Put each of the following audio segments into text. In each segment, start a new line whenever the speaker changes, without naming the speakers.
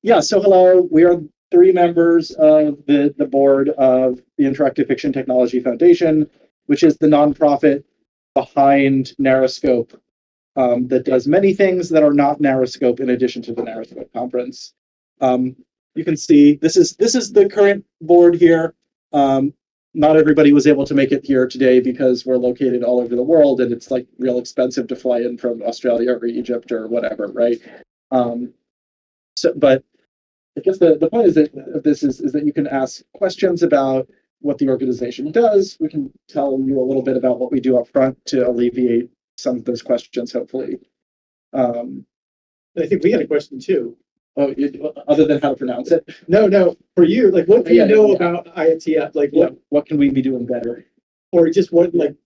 Yeah, so hello, we are 3 members of the board of the Interactive Fiction Technology Foundation, which is the nonprofit behind NarraScope that does many things that are not NarraScope in addition to the NarraScope conference. You can see this is the current board here. Not everybody was able to make it here today because we're located all over the world and it's like real expensive to fly in from Australia or Egypt or whatever, right? But I guess the point is of this is that you can ask questions about what the organization does. We can tell you a little bit about what we do up front to alleviate some of those questions, hopefully.
I think we had a question too.
Oh, other than how to pronounce it?
No, for you, like, what do you know about IFTF? Like,
what can we be doing better?
Or just what, like,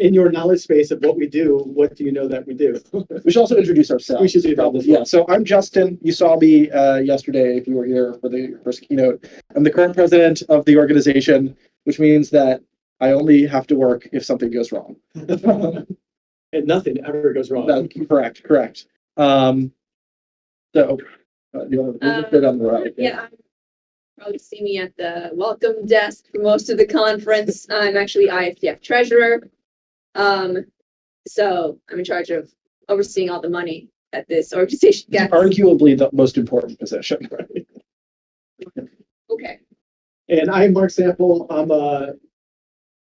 in your knowledge space of what we do, what do you know that we do?
We should also introduce ourselves.
We should do that.
Yeah, so I'm Justin. You saw me yesterday if you were here for the first keynote. I'm the current president of the organization, which means that I only have to work if something goes wrong.
And nothing ever goes wrong.
No, correct. So, you want to on the right?
Yeah, probably see me at the welcome desk for most of the conference. I'm actually IFTF treasurer. So I'm in charge of overseeing all the money that this organization gets.
Arguably the most important position. Right?
Okay.
And I'm Mark Sample.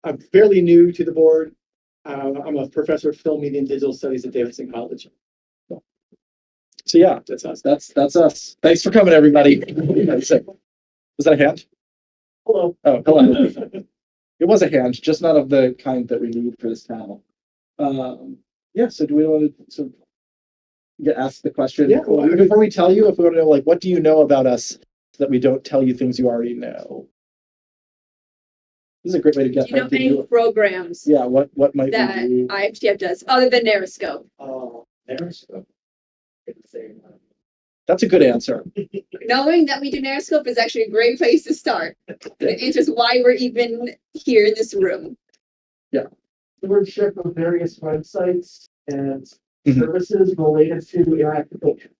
I'm fairly new to the board. I'm a professor of film, media, and digital studies at Davidson College.
So yeah,
that's us.
That's us. Thanks for coming, everybody. Was that a hand?
Hello.
Oh, hello. It was a hand, just not of the kind that we need for this panel. Yeah. So do we want to get asked the question?
Yeah.
Before we tell you, if we want to know, like, what do you know about us so that we don't tell you things you already know? This is a great way to get.
Do you know any programs?
Yeah. What might
that
we do?
IFTF does other than NarraScope?
Oh, NarraScope.
That's a good answer.
Knowing that we do NarraScope is actually a great place to start. It answers why we're even here in this room.
Yeah.
Stewardship of various websites and services related to interactive fiction.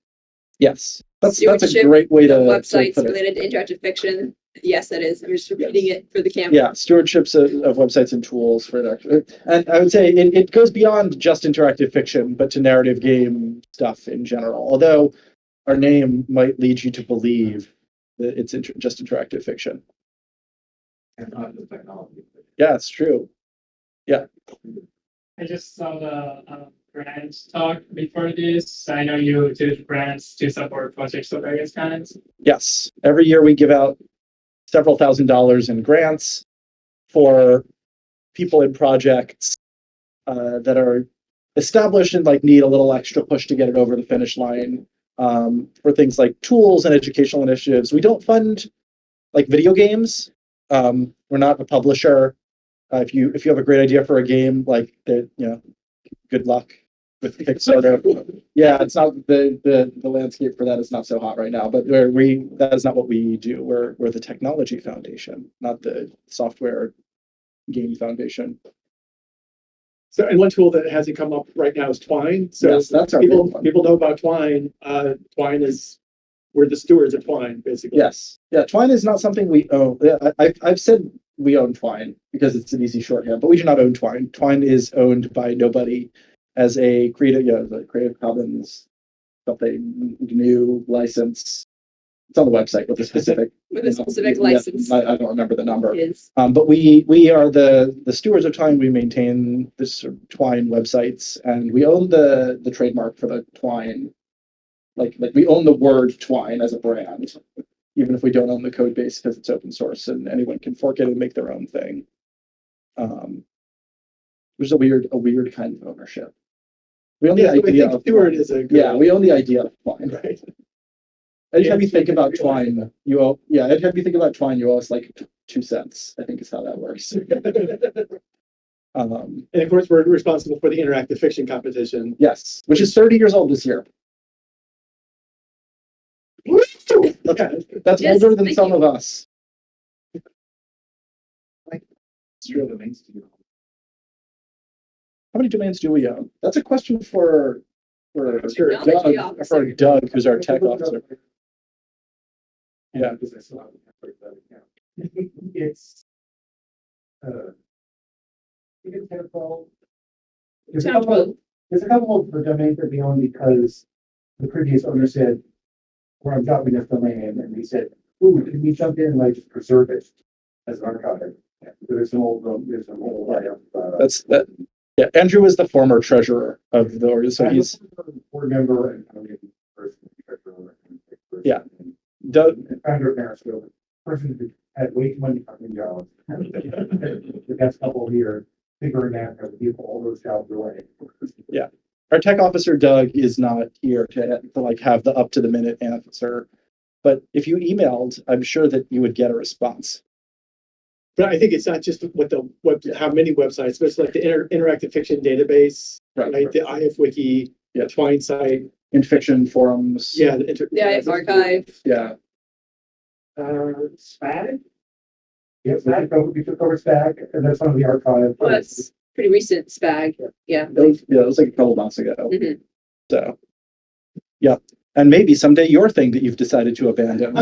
Yes, that's a great way to
websites
put it.
Related to interactive fiction. Yes, that is. I'm just repeating it for the camera.
Yeah, stewardships of websites and tools for interactive. And I would say it goes beyond just interactive fiction, but to narrative game stuff in general. Although our name might lead you to believe that it's just interactive fiction.
And not the technology.
Yeah, it's true. Yeah.
I just saw the grant talk before this. I know you did grants to support projects of various kinds.
Yes. Every year we give out several $1,000s in grants for people in projects that are established and like need a little extra push to get it over the finish line. For things like tools and educational initiatives. We don't fund like video games. We're not a publisher. If you have a great idea for a game, like good luck with Kickstarter. Yeah, it's not the landscape for that is not so hot right now. But that is not what we do. We're the technology foundation, not the software game foundation.
So, and one tool that hasn't come up right now is Twine. So
yes, that's our
people know about Twine. Twine we're the stewards of Twine, basically.
Yes, yeah. Twine is not something we own. Yeah, I've said we own Twine because it's an easy shorthand, but we do not own Twine. Twine is owned by nobody as a Creative Commons something new license. It's on the website with a specific
license.
I don't remember the number. But we are the stewards of Twine. We maintain this Twine websites, and we own the trademark for the Twine. Like we own the word Twine as a brand, even if we don't own the code base because it's open source and anyone can fork it and make their own thing. Which is a weird kind of ownership. We own the idea of
steward is a good
we own the idea of Twine.
Right.
Anytime you think about Twine, you owe us like 2 cents. I think is how that works.
And of course, we're responsible for the interactive fiction competition.
Yes, which is 30 years old this year. That's older than some of us.
It's true. Domains do.
How many domains do we own? That's a question for For
Technology
Doug,
officer.
for Doug, who's our tech officer. Yeah.
Because I still have that account. It's, you can tell, well, there's a
Sounds
couple, there's a couple of the domains that we own because the previous owner said, well, I'm dropping this domain, and we said, ooh, can we jump in and like just preserve it as an archive? There's some old,
That's that. Yeah, Andrew is the former treasurer of the org, so he's
board member and person.
Yeah. Doug.
Founder of NarraScope, person who had way too many fucking jobs. The past couple of years, figuring out how to give all those jobs away.
Our tech officer, Doug, is not here to like have the up to the minute answer. But if you emailed, I'm sure that you would get a response.
But I think it's not just how many websites, but it's like the interactive fiction database, right? The IF
Yeah.
the Twine site.
In fiction forums.
Yeah.
The IF archive.
Yeah.
Spag? Yeah, Spag, we took over Spag, and that's one of the archives.
Well, that's pretty recent spag. Yeah.
It was like a couple months ago.
Mhm.
So, yeah. And maybe someday your thing that you've decided to abandon.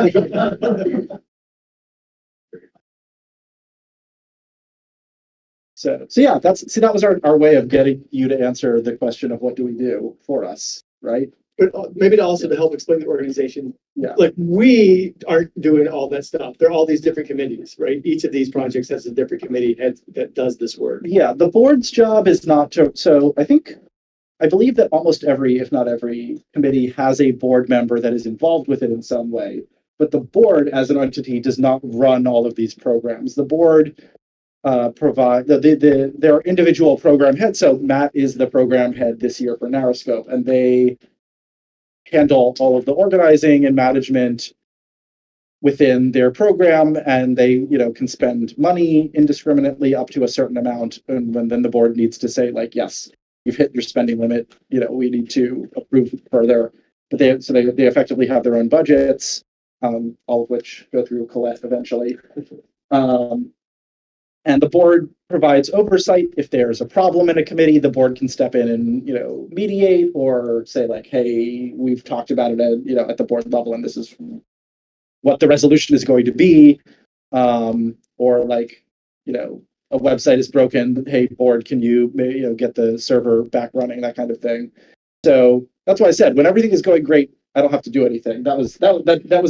So yeah, that was our way of getting you to answer the question of what do we do for us, right?
But maybe to help explain the organization.
Yeah.
Like we aren't doing all that stuff. There are all these different committees, right? Each of these projects has a different committee head that does this work.
Yeah, the board's job is not to, so I believe that almost every, if not every committee has a board member that is involved with it in some way. But the board as an entity does not run all of these programs. The board provide their individual program heads. So Matt is the program head this year for NarraScope, and they handle all of the organizing and management within their program, and they can spend money indiscriminately up to a certain amount, and then the board needs to say like, yes, you've hit your spending limit, we need to approve further. But they effectively have their own budgets, all of which go through Colette eventually. And the board provides oversight. If there's a problem in a committee, the board can step in and, mediate or say like, hey, we've talked about it at the board level, and this is what the resolution is going to be. Or like, a website is broken. Hey, board, can you get the server back running, that kind of thing. So that's why I said, when everything is going great, I don't have to do anything. That was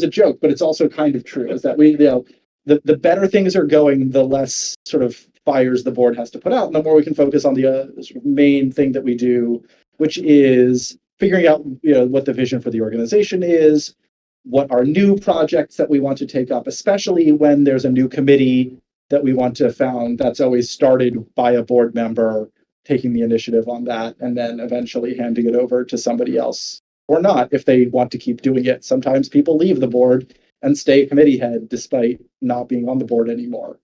a joke, but it's also kind of true, is that we, the better things are going, the less sort of fires the board has to put out, and the more we can focus on the sort of main thing that we do, which is figuring out what the vision for the organization is, what are new projects that we want to take up, especially when there's a new committee that we want to found that's always started by a board member taking the initiative on that, and then eventually handing it over to somebody else or not if they want to keep doing it. Sometimes people leave the board and stay committee head despite not being on the board anymore.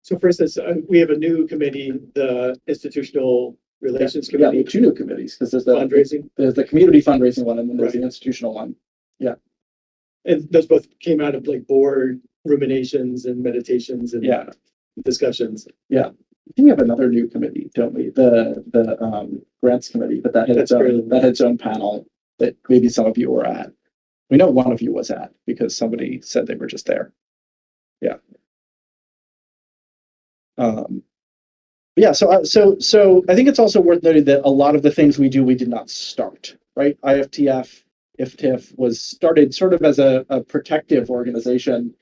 So for instance, we have a new committee, the Institutional Relations
Yeah, we
Committee.
have two new committees, because there's
Fundraising.
the community fundraising one, and then there's
Right.
the institutional one.
And those both came out of like board ruminations and meditations and
Yeah.
discussions.
I think we have another new committee, don't we? The grants committee, but that had its own panel that maybe some of you were at. We know one of you was at because somebody said they were just there. Yeah. So I think it's also worth noting that a lot of the things we do, we did not start, right? IFTF, IFTF was started sort of as a protective organization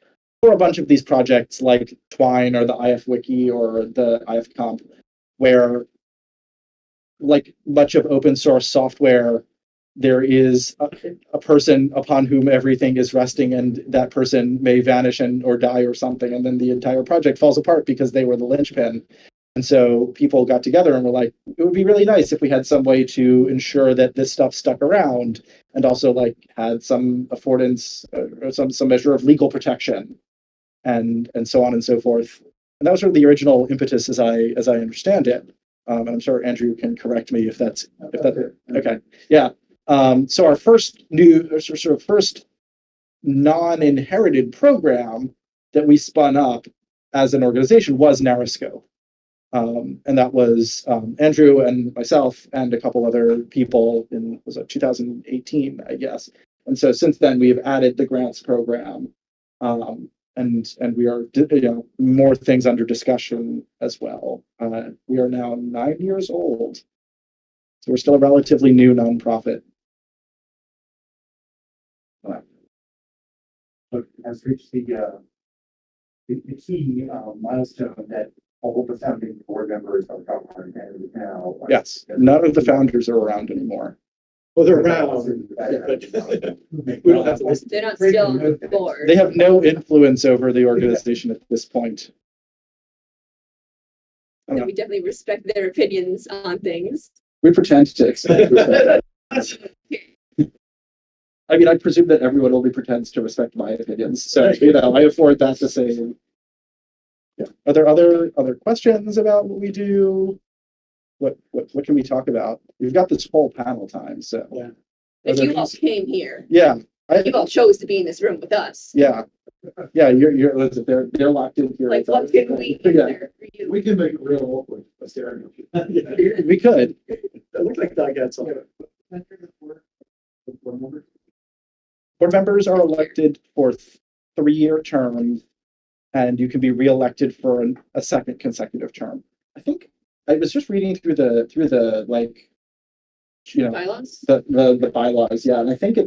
for a bunch of these projects like Twine or the IF Wiki or the IF Comp, where like much of open source software, there is a person upon whom everything is resting, and that person may vanish or die or something, and then the entire project falls apart because they were the linchpin. And so people got together and were like, it would be really nice if we had some way to ensure that this stuff stuck around, and also like had some affordance or some measure of legal protection, and so on and so forth. And that was sort of the original impetus as I understand it. And I'm sure Andrew can correct me if that's okay. Yeah. So our first non-inherited program that we spun up as an organization was NarraScope. And that was Andrew and myself and a couple other people in, was it 2018, I guess. And so since then we've added the grants program, and we are, more things under discussion as well. We are now 9 years old, so we're still a relatively new nonprofit.
But has reached the key milestone that all of the founding board members are government entities now.
Yes, none of the founders are around anymore.
Well, they're around, but we don't have to listen.
They're not still on the board.
They have no influence over the organization at this point. I don't
And
know.
we definitely respect their opinions on things.
We pretend to expect respect. I mean, I presume that everyone only pretends to respect my opinions, so I afford that to say. Yeah. Are there other questions about what we do? What can we talk about? We've got this whole panel time, so.
Yeah.
If you all came here,
Yeah,
you all chose to be in this room with us.
yeah, listen, they're locked in here.
Like,
with
what
us.
can we do
Yeah,
there for you?
We can make it real awkward, but there.
we could.
It looked like that got some.
Board members are elected for 3-year terms, and you can be reelected for a second consecutive term. I think I was just reading through the like,
Bylaws?
the bylaws, yeah, and I think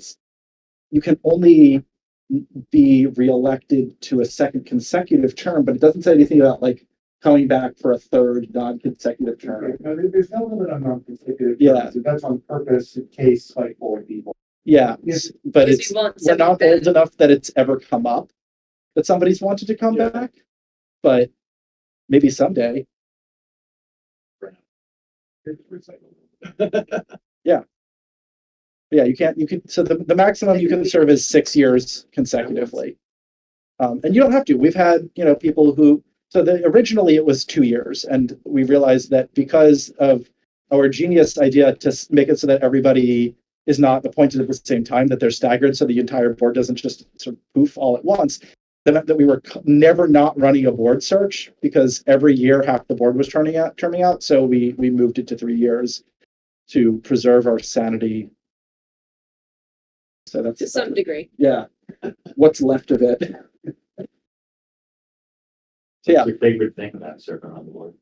you can only be reelected to a second consecutive term, but it doesn't say anything about like coming back for a third non-consecutive term.
No, there's no limit on non-consecutive.
Yeah.
terms. That's on purpose in case like old people.
Yeah,
Yes.
but
Because we want
we're not
something
old enough that it's ever come up that somebody's wanted to come
Yeah.
back, but maybe someday. Yeah, you can, so the maximum you can serve is 6 years consecutively. And you don't have to. We've had, people who, originally it was 2 years, and we realized that because of our genius idea to make it so that everybody is not appointed at the same time, that they're staggered, so the entire board doesn't just sort of poof all at once, that we were never not running a board search, because every year half the board was terming out. So we moved it to 3 years to preserve our sanity. So that's
To some degree.
yeah, what's left of it. So yeah,
What's your favorite thing about serving on the board?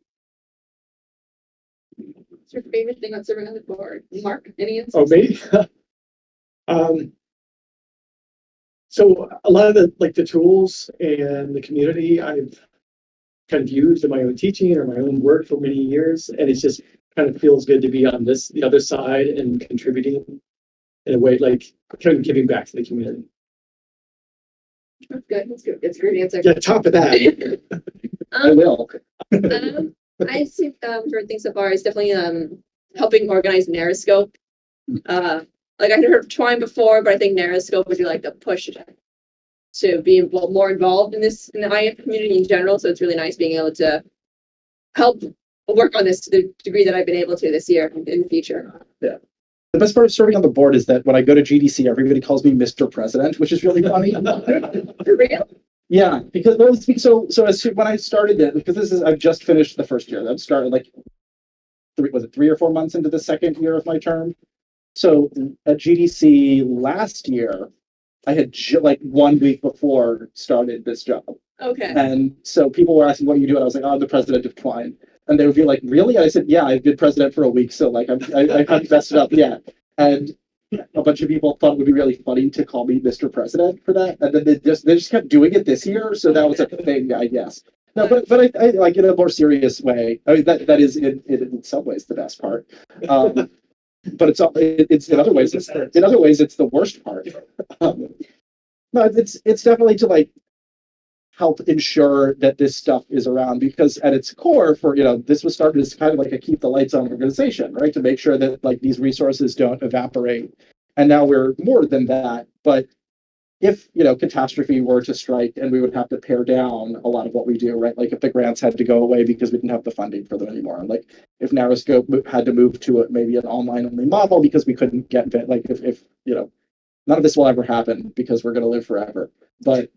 What's your favorite thing on serving on the board? Mark, any answers?
Oh, maybe. So a lot of the tools and the community I've kind of used in my own teaching or my own work for many years, and it's just kind of feels good to be on the other side and contributing in a way, like kind of giving back to the community.
That's good. That's good. That's a great answer.
Yeah, top of that.
I will.
I've seen heard things so far is definitely helping organize NarraScope. Like I heard of Twine before, but I think NarraScope would be like the push to be more involved in the IF community in general. So it's really nice being able to help work on this to the degree that I've been able to this year and in the future.
Yeah. The best part of serving on the board is that when I go to GDC, everybody calls me Mr. President, which is really funny.
For real?
Yeah, because when I started it, because I've just finished the first year. I've started like 3 or 4 months into the second year of my term. So at GDC last year, I had like 1 week before started this job.
Okay.
And so people were asking what you do, and I was like, oh, I'm the president of Twine. And they would be like, really? And I said, yeah, I've been president for a week, so like I haven't messed it up yet. And a bunch of people thought it would be really funny to call me Mr. President for that. And then they just kept doing it this year, so that was a thing, I guess. No, but I like in a more serious way. I mean that is in some ways the best part. But it's in other ways it's the worst part. No, it's definitely to like help ensure that this stuff is around, because at its core, this was started as kind of like a keep the lights on organization, right? To make sure that like these resources don't evaporate. And now we're more than that. But if catastrophe were to strike and we would have to pare down a lot of what we do, right? Like if the grants had to go away because we didn't have the funding for them anymore, like if NarraScope had to move to maybe an online only model because we couldn't get like if none of this will ever happen because we're going to live forever, but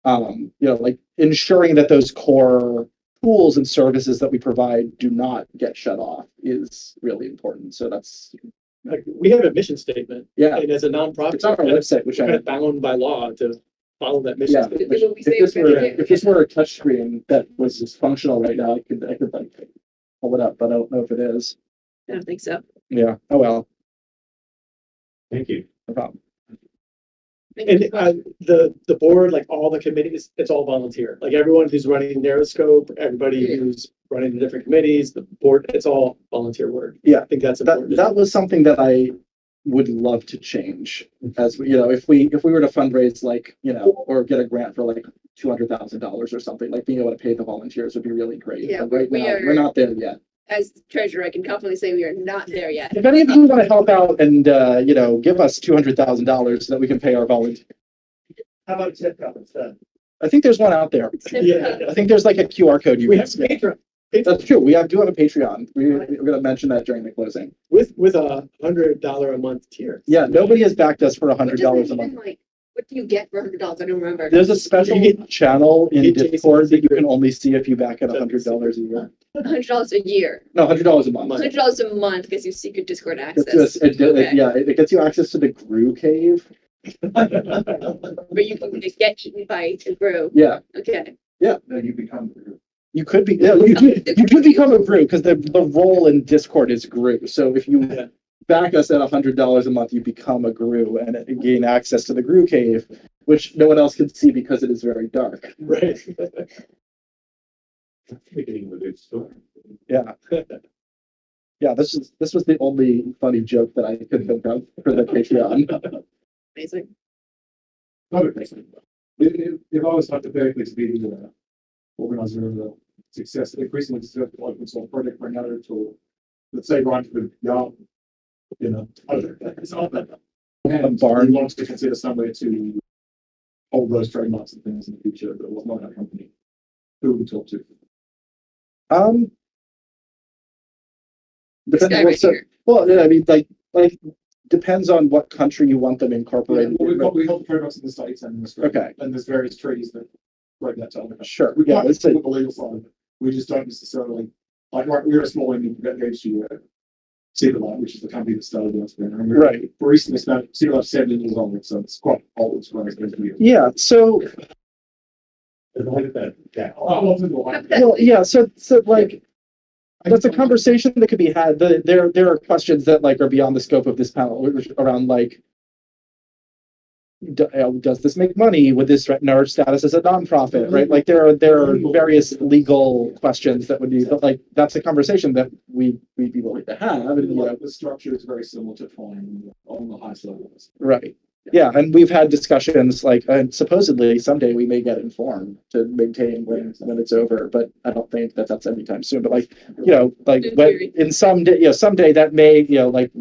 like ensuring that those core tools and services that we provide do not get shut off is really important. So that's,
Like, we have a mission statement,
yeah,
and as a nonprofit,
it's on our website, which
we're
I,
kind of bound by law to follow that mission
yeah.
statement.
What we
If
say
this
we're
were,
gonna do.
if this were a touch screen that was just functional right now, I could like pull it up, but I don't know if it is.
I don't think so.
Yeah, oh well,
Thank you.
no problem.
And the board, like all the committees, it's all volunteer. Like everyone who's running NarraScope, everybody who's running the different committees, the board, it's all volunteer work.
Yeah,
I think that's
That,
important.
that was something that I would love to change as, you know, if we were to fundraise like, you know, or get a grant for like $200,000 or something, like being able to pay the volunteers would be really great.
Yeah,
But right
we
now,
are-
we're not there yet.
As treasurer, I can confidently say we are not there yet.
If any of you want to help out and, you know, give us $200,000 so that we can pay our volunteers.
How about tip cup instead?
I think there's one out there.
Yeah.
I think there's like a QR code you
We
can
have
scan.
Patreon
That's true. We do have a Patreon. We're going to mention that during the closing.
with $100 a month tier.
Yeah, nobody has backed us for
What does
$100
that
a month.
even, like, what do you get for $100? I don't remember.
There's a special
You get-
channel in
you get
Discord that you
Jason's
can only see if you back at $100 a year.
$100 a year.
No, $100 a month.
$100 a month gives you secret Discord
It's
access.
just,
Okay.
yeah, it gets you access to the Gru cave.
But you can get eaten by a brew.
Yeah,
Okay.
No, you become.
you could be, yeah, you could become a Gru because the role in Discord is Gru. So if you
Yeah.
back us at $100 a month, you become a Gru and gain access to the Gru cave, which no one else can see because it is very dark.
Right.
Beginning of a good story.
Yeah. Yeah, this was the only funny joke that I could think of for the Patreon.
Amazing.
They've always hypothetically to be the organizer of the success, increasingly successful open source project for another tool. Let's say run for y'all, you know, it's all that. And
Barn.
we want to consider some way to hold those trademarks and things in the future, but it was not our company. Who would we talk to?
This
Depends-
guy right here.
well, yeah, I mean, like depends on what country you want them incorporated.
Well, we hold the trademarks in the States and in Australia.
Okay.
And there's various treaties that break that down.
Sure,
We
yeah,
can't
it's
do
a,
the legal side of it. We just don't necessarily, like, we're a small independent game studio. Cedarlight, which is the company that started us.
Right.
We recently started, Cedarlight's 7 years old, so it's quite old. It's quite expensive.
yeah, so, well, yeah, so like, that's a conversation that could be had. There are questions that like are beyond the scope of this panel which around like, does this make money? Would this threaten our status as a nonprofit, right? Like there are various legal questions that would be, but like, that's a conversation that we'd be willing to have. And, you know,
The structure is very similar to Twine on the highest levels.
right. Yeah, and we've had discussions like, and supposedly someday we may get informed to maintain when it's over, but I don't think that that's anytime soon. But like, you know, like
In
when
theory.
in someday, you know, someday that may, you know, like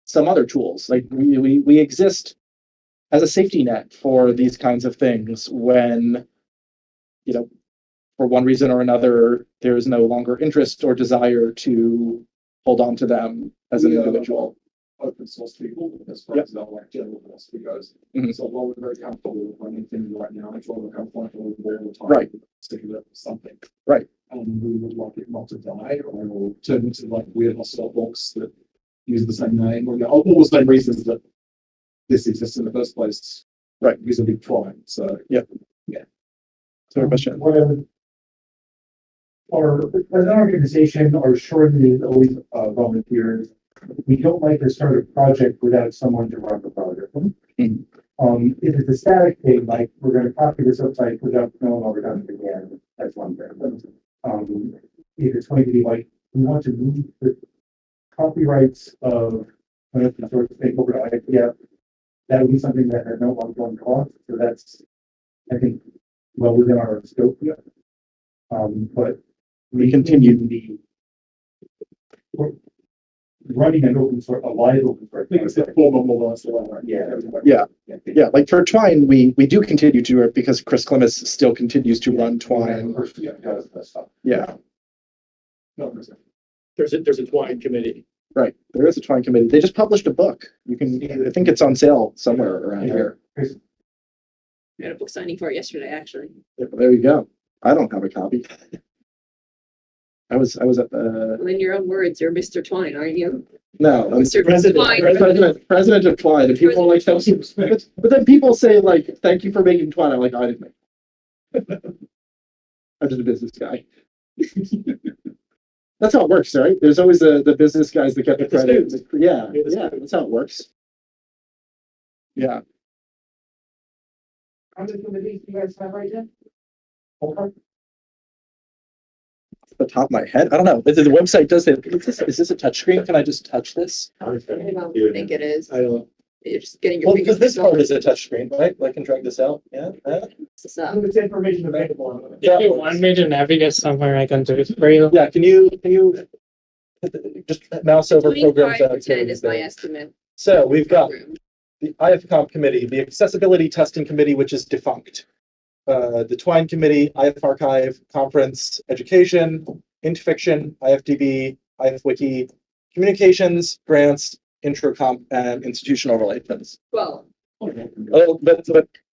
some other tools, like we exist as a safety net for these kinds of things when, you know, for one reason or another, there is no longer interest or desire to hold on to them as an
Yeah.
individual.
Open source people, as far as the like general philosophy goes.
Mhm.
So while we're very comfortable with running things right now, I'm sure we're comfortable with all the time.
Right.
Sticking with something.
Right.
And we would like it not to die or turn into like weird hostile books that use the same name or all the same reasons that this exists in the first place.
Right.
Because of big try. So
So question.
What I would. Or as an organization, our shorten is always volunteers. We don't like to start a project without someone to run the project.
Mhm.
If it's a static thing, like we're gonna copy this website without knowing all we're done again, that's one thing. If it's going to be like, we want to move the copyrights of an open source thing over to IFTF, that would be something that has no ongoing cost, so that's, I think, well within our scope here. But
We continue.
we're running an open source, a live open source. I think it's the form of more or less, yeah.
Yeah. Yeah, like for Twine, we do continue to do it because Chris Clemmis still continues to run Twine.
Yeah, does that stuff.
Yeah,
No, there's a-
There's a Twine committee.
right. There is a Twine committee. They just published a book. You can, I think it's on sale somewhere around here.
We had a book signing for it yesterday, actually.
There you go. I don't have a copy. I was at the,
Well, in your own words, you're Mr. Twine, aren't you?
no, I'm
Mr.
President.
Twine.
president of Twine, and people are like, thank you. But then people say like, thank you for making Twine. I'm like, I didn't make it. I'm just a business guy. That's how it works, right? There's always the business guys that get the
Get the
credit.
students.
Yeah,
Get the
yeah, that's how it works. Yeah.
How many committees do you guys have right now? Okay.
Off the top of my head, I don't know. The website does it. Is this a touchscreen? Can I just touch this?
I don't think it is.
I don't know.
You're just getting your.
Well, because this part is a touchscreen, right? I can drag this out. Yeah.
This up.
This information available on.
Yeah.
If you want me to navigate somewhere, I can do it for you.
Yeah. Can you just mouse over
Between
programs?
5 and 10 is my estimate.
So we've got the IFComp committee, the accessibility testing committee, which is defunct. The Twine committee, IF Archive, conference, education, Interfiction, IFDB, IFWiki, communications, grants, introcomp, and institutional relations.
Well,
Oh,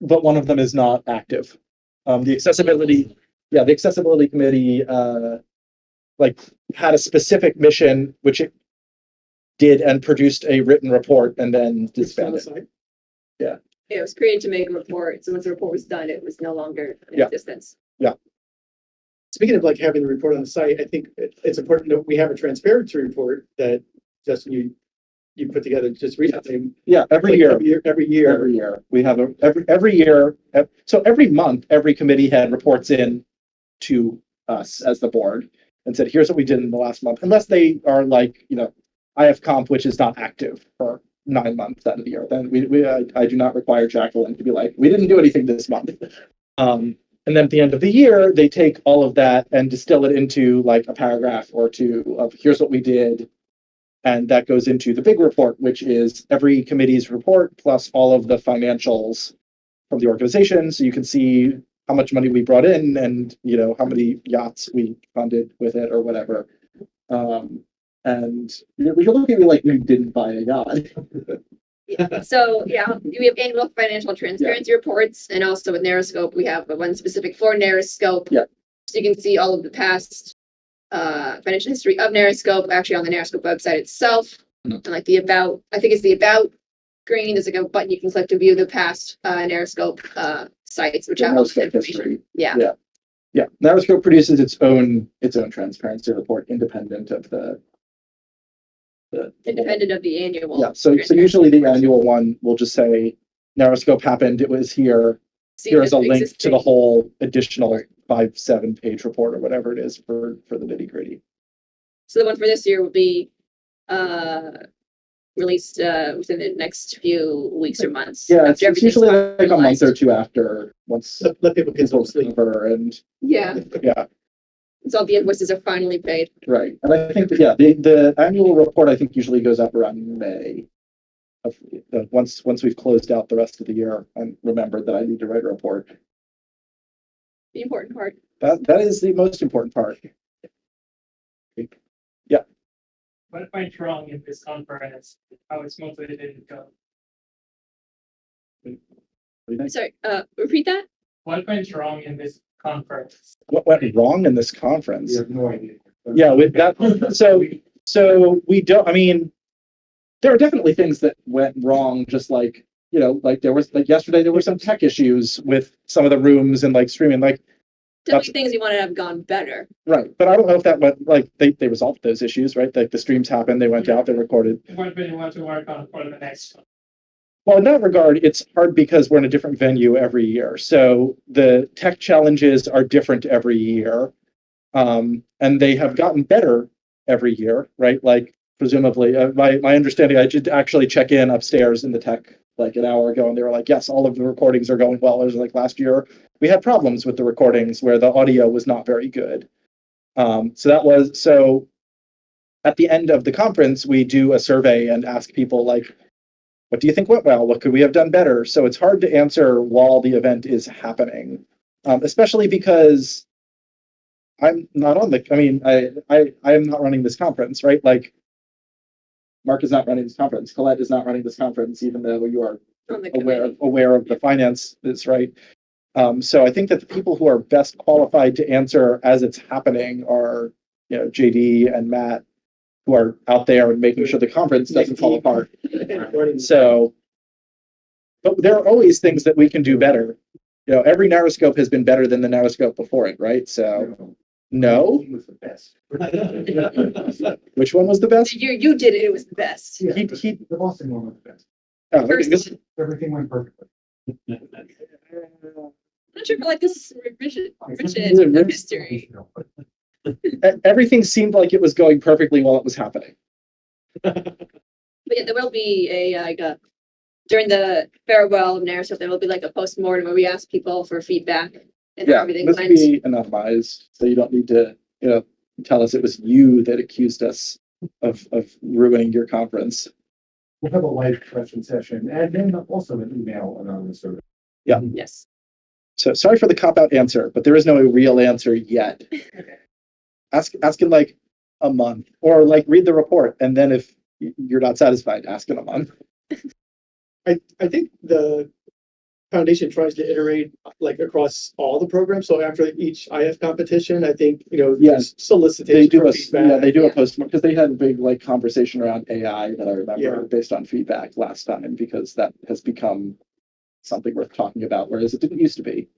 but one of them is not active. The accessibility committee, like had a specific mission, which it did and produced a written report and then
It's on the
disbanded.
site.
it was created to make a report. So once the report was done, it was no longer in
Yeah.
existence.
Speaking of like having the report on the site, I think it's important that we have a transparency report that Justin, you put together just recently.
Yeah, every
Like
year.
Every year.
Every year, we have every year, so every month, every committee head reports in to us as the board and said, here's what we did in the last month, unless they are like, IFComp, which is not active for 9 months out of the year, then I do not require Jacqueline to be like, we didn't do anything this month. And then at the end of the year, they take all of that and distill it into like a paragraph or two of here's what we did. And that goes into the big report, which is every committee's report plus all of the financials from the organization. So you can see how much money we brought in and, how many yachts we funded with it or whatever. And we can look at me like we didn't buy a yacht.
So we have annual financial transparency reports, and also with NarraScope, we have one specific for NarraScope.
Yeah.
So you can see all of the past financial history of NarraScope actually on the NarraScope website itself.
Mhm.
And like I think it's the about screen. There's like a button you can click to view the past NarraScope sites, which have all the
NarraScope
information.
history.
Yeah.
Yeah, NarraScope produces its own transparency report independent of the
Independent of the annual.
Yeah, so usually the annual one will just say NarraScope happened, it was here.
See
Here's a
what's
link to
existing.
the whole additional 5-7 page report or whatever it is for the nitty gritty.
So the one for this year will be released within the next few weeks or months.
Yeah,
after
it's
everything's
usually like a month
finalized.
or two after once
Let people get some
it's
sleep.
over and
Yeah,
yeah,
so all the invoices are finally paid.
right. And I think that, the annual report I think usually goes up around May. Once we've closed out the rest of the year and remembered that I need to write a report.
The important part.
That is the most important part.
What went wrong in this conference? How smoothly did it go?
What do you think?
Sorry, repeat that?
What went wrong in this conference?
What went wrong in this conference?
You have no idea.
Yeah, with that, so we don't, I mean, there are definitely things that went wrong, just like, like there was, like yesterday, there were some tech issues with some of the rooms and like streaming, like,
Definitely things you want to have gone better.
right. But I don't know if that went, like, they resolved those issues, right? Like the streams happened, they went out, they recorded.
What do you want to work on for the next one?
Well, in that regard, it's hard because we're in a different venue every year. So the tech challenges are different every year. And they have gotten better every year, right? Like presumably, my understanding, I did actually check in upstairs in the tech like an hour ago, and they were like, yes, all of the recordings are going well. It was like last year, we had problems with the recordings where the audio was not very good. So at the end of the conference, we do a survey and ask people like, what do you think went well? What could we have done better? So it's hard to answer while the event is happening, especially because I'm not on the, I mean, I am not running this conference, right? Like Mark is not running this conference. Colette is not running this conference, even though you are
On the committee.
aware of the finances, right? So I think that the people who are best qualified to answer as it's happening are JD and Matt, who are out there and making sure the conference doesn't fall apart. So, but there are always things that we can do better. Every NarraScope has been better than the NarraScope before it, right? So, no.
He was the best.
Which one was the best?
You did it. It was the best.
Yeah,
He-
the Boston one was the best.
Oh, okay,
First,
Everything went perfectly.
I'm not sure if I like this revision
Is it
of
really?
history.
everything seemed like it was going perfectly while it was happening.
But yeah, there will be a during the farewell of NarraScope, there will be like a postmortem where we ask people for feedback and how
Yeah,
everything
this
went.
would be anonymized, so you don't need to, tell us it was you that accused us of ruining your conference.
We'll have a live question session and then also an email anonymous survey.
Yes.
So sorry for the cop-out answer, but there is no real answer yet. Ask in like a month, or like read the report, and then if you're not satisfied, ask in a month.
I think the foundation tries to iterate like across all the programs. So after each IF competition, I think,
Yes.
there's solicitation
They do
for
a
feedback.
they do a
Yeah.
post because they had a big like conversation around AI that I remember
Yeah.
based on feedback last time, because that has become something worth talking about, whereas it didn't used to be.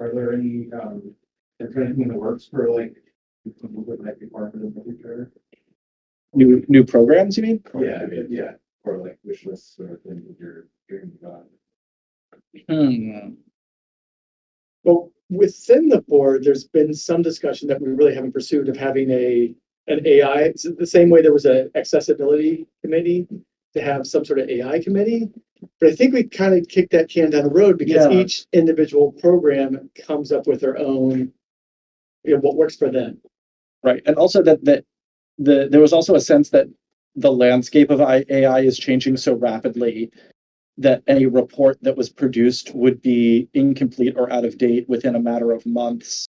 Are there any, is there anything in the works for like, what might be part of the future?
New programs, you mean?
Yeah, or like wish lists or things that you're hearing about.
Well, within the board, there's been some discussion that we really haven't pursued of having an AI. It's the same way there was an accessibility committee to have some sort of AI committee. But I think we kind of kicked that can down the road because
Yeah.
each individual program comes up with their own, what works for them.
Right, and also that there was also a sense that the landscape of AI is changing so rapidly that any report that was produced would be incomplete or out of date within a matter of months.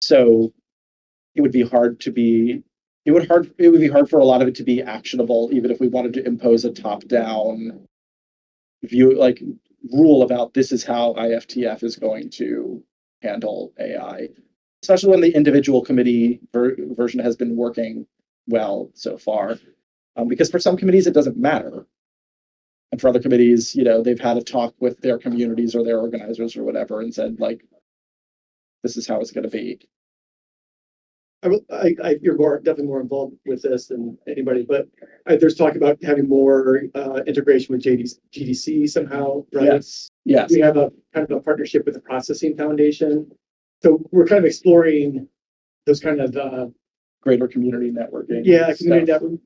So it would be hard to be, it would be hard for a lot of it to be actionable, even if we wanted to impose a top-down view, like rule about this is how IFTF is going to handle AI, especially when the individual committee version has been working well so far. Because for some committees, it doesn't matter. And for other committees, they've had a talk with their communities or their organizers or whatever and said, like, this is how it's going to be.
You're definitely more involved with this than anybody, but there's talk about having more integration with GDC somehow, right?
Yes.
We have a kind of a partnership with the Processing Foundation. So we're kind of exploring those kind of
Greater community networking.
community network.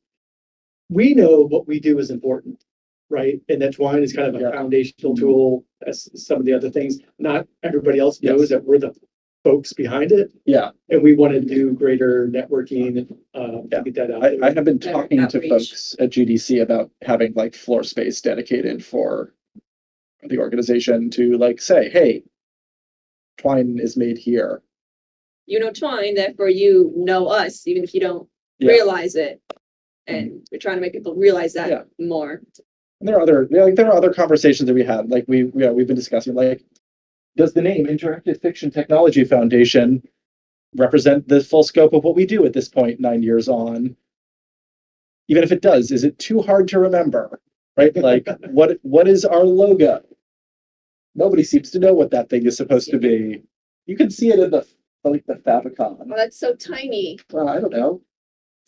We know what we do is important, right? And that Twine is kind of a foundational tool as some of the other things. Not everybody else knows that we're the folks behind it.
Yeah.
And we want to do greater networking to get that out there.
I have been talking to
Outreach.
folks at GDC about having like floor space dedicated for the organization to like say, hey, Twine is made here.
You know Twine, therefore you know us, even if you don't realize it. And we're trying to make people realize that more.
And there are other conversations that we had, like we've been discussing, like, does the name Interactive Fiction Technology Foundation represent the full scope of what we do at this point, 9 years on? Even if it does, is it too hard to remember? Right? Like, what is our logo? Nobody seems to know what that thing is supposed to be. You can see it in the favicon.
Oh, that's so tiny.
Well, I don't know.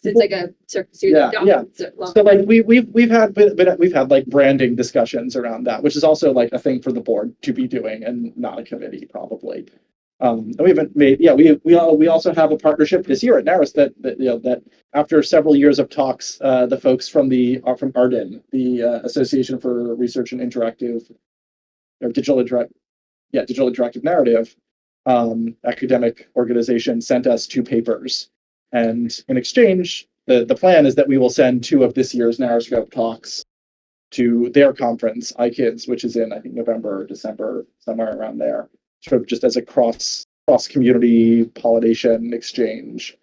It's like a series
Yeah,
of documents.
So like we've had like branding discussions around that, which is also like a thing for the board to be doing and not a committee probably. And we haven't made we also have a partnership this year at NarraScope that after several years of talks, the folks from ARDIN, the Association for Research and Interactive or Digital Interactive Narrative academic organization sent us 2 papers. And in exchange, the plan is that we will send 2 of this year's NarraScope talks to their conference, iKids, which is in, I think, November or December, somewhere around there, sort of just as a cross-community pollination exchange.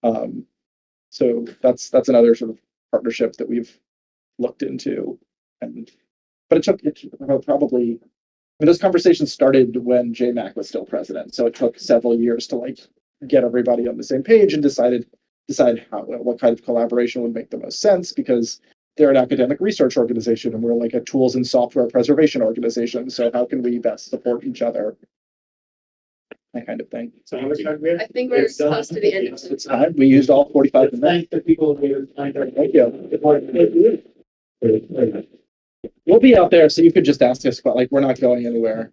So that's another sort of partnership that we've looked into. But it took probably mean, those conversations started when JMac was still president, so it took several years to like get everybody on the same page and decide how what kind of collaboration would make the most sense, because they're an academic research organization and we're like a tools and software preservation organization. So how can we best support each other? That kind of thing.
So how much time we have?
I think we're
It's done.
close to the end.
It's time. We used all 45 minutes.
Thank the people who signed our.
Thank you. We'll be out there, so you could just ask us, but like, we're not going anywhere.